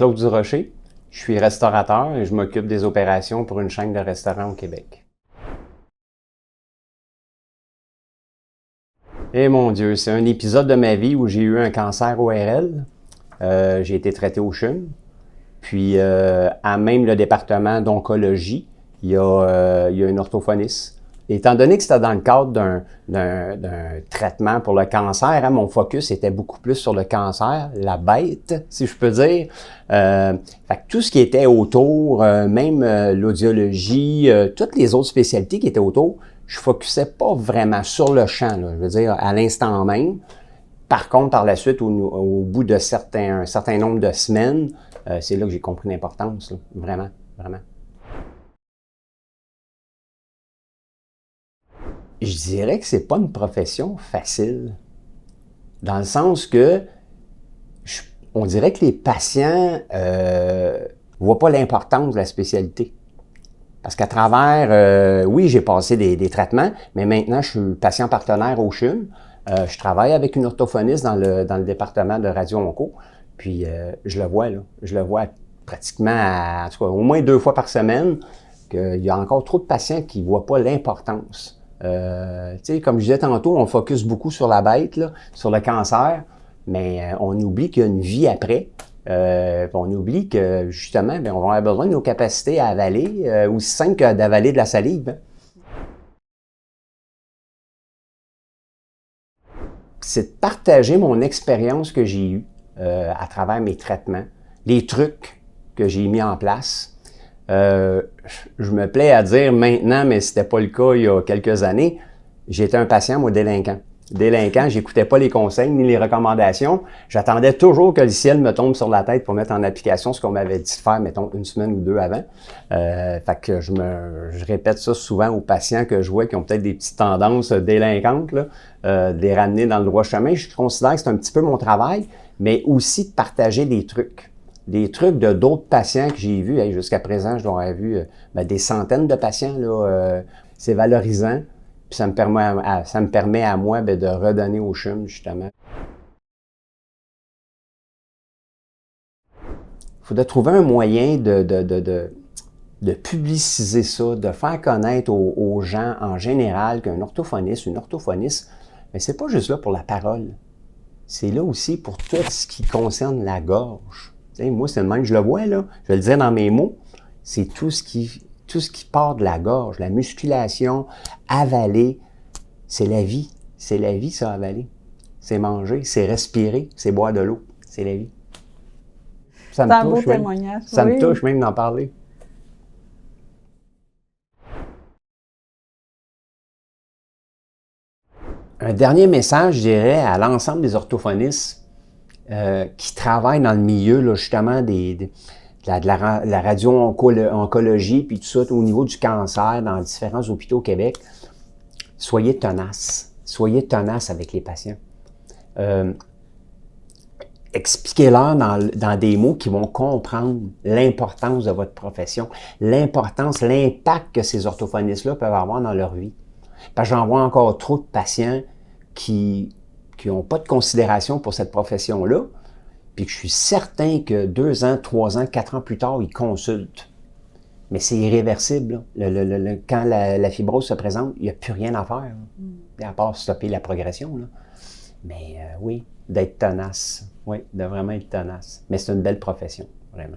Claude Durocher. Je suis restaurateur et je m'occupe des opérations pour une chaîne de restaurants au Québec. Eh mon Dieu, c'est un épisode de ma vie où j'ai eu un cancer ORL. J'ai été traité au CHUM. Puis, à même le département d'oncologie, il y a une orthophoniste. Étant donné que c'était dans le cadre d'un traitement pour le cancer, hein, mon focus était beaucoup plus sur le cancer, la bête, si je peux dire. Fait que tout ce qui était autour, même l'audiologie, toutes les autres spécialités qui étaient autour, je ne focusais pas vraiment sur le champ, là, je veux dire, à l'instant même. Par contre, par la suite, au bout de un certain nombre de semaines, c'est là que j'ai compris l'importance, là, vraiment, vraiment. Je dirais que c'est pas une profession facile, dans le sens que on dirait que les patients voient pas l'importance de la spécialité. Parce qu'à travers, oui, j'ai passé des traitements, mais maintenant, je suis patient partenaire au CHUM. Je travaille avec une orthophoniste dans le département de radio-onco. Puis, je le vois, là. Je le vois pratiquement, en tout cas, au moins 2 fois par semaine, qu'il y a encore trop de patients qui ne voient pas l'importance. Tu sais, comme je disais tantôt, on focus beaucoup sur la bête, là, sur le cancer, mais on oublie qu'il y a une vie après. On oublie que, justement, bien, on va avoir besoin de nos capacités à avaler, aussi simple que d'avaler de la salive. C'est de partager mon expérience que j'ai eue à travers mes traitements, les trucs que j'ai mis en place. Je me plais à dire maintenant, mais c'était pas le cas il y a quelques années, j'étais un patient, moi, délinquant. Délinquant, j'écoutais pas les conseils ni les recommandations. J'attendais toujours que le ciel me tombe sur la tête pour mettre en application ce qu'on m'avait dit de faire, mettons, 1 semaine ou 2 avant. Fait que je répète ça souvent aux patients que je vois qui ont peut-être des petites tendances délinquantes, là, de les ramener dans le droit chemin. Je considère que c'est un petit peu mon travail, mais aussi de partager des trucs. Des trucs de d'autres patients que j'ai vus. Hey, jusqu'à présent, je dois avoir vu des centaines de patients, là. C'est valorisant. Puis ça me permet à moi de redonner au CHUM, justement. Il faudrait trouver un moyen de publiciser ça, de faire connaître aux gens en général qu'un orthophoniste, une orthophoniste, mais c'est pas juste là pour la parole. C'est là aussi pour tout ce qui concerne la gorge. Tu sais, moi, c'est le même, je le vois, là. Je vais le dire dans mes mots. C'est tout ce qui part de la gorge, la musculation, avaler. C'est la vie. C'est la vie, ça, avaler. C'est manger, c'est respirer, c'est boire de l'eau. C'est la vie. Ça me touche, un beau témoignage. Ça me touche même d'en parler. Un dernier message, je dirais, à l'ensemble des orthophonistes qui travaillent dans le milieu, là, justement, de la radio-oncologie, puis tout ça, au niveau du cancer, dans différents hôpitaux au Québec. Soyez tenaces. Soyez tenaces avec les patients. Expliquez-leur dans des mots qui vont comprendre l'importance de votre profession, l'importance, l'impact que ces orthophonistes-là peuvent avoir dans leur vie. Parce que j'en vois encore trop de patients qui n'ont pas de considération pour cette profession-là, puis que je suis certain que 2 ans, 3 ans, 4 ans plus tard, ils consultent. Mais c'est irréversible. Quand la fibrose se présente, il n'y a plus rien à faire, à part stopper la progression. Là. Mais oui, d'être tenace. Oui, de vraiment être tenace. Mais c'est une belle profession, vraiment.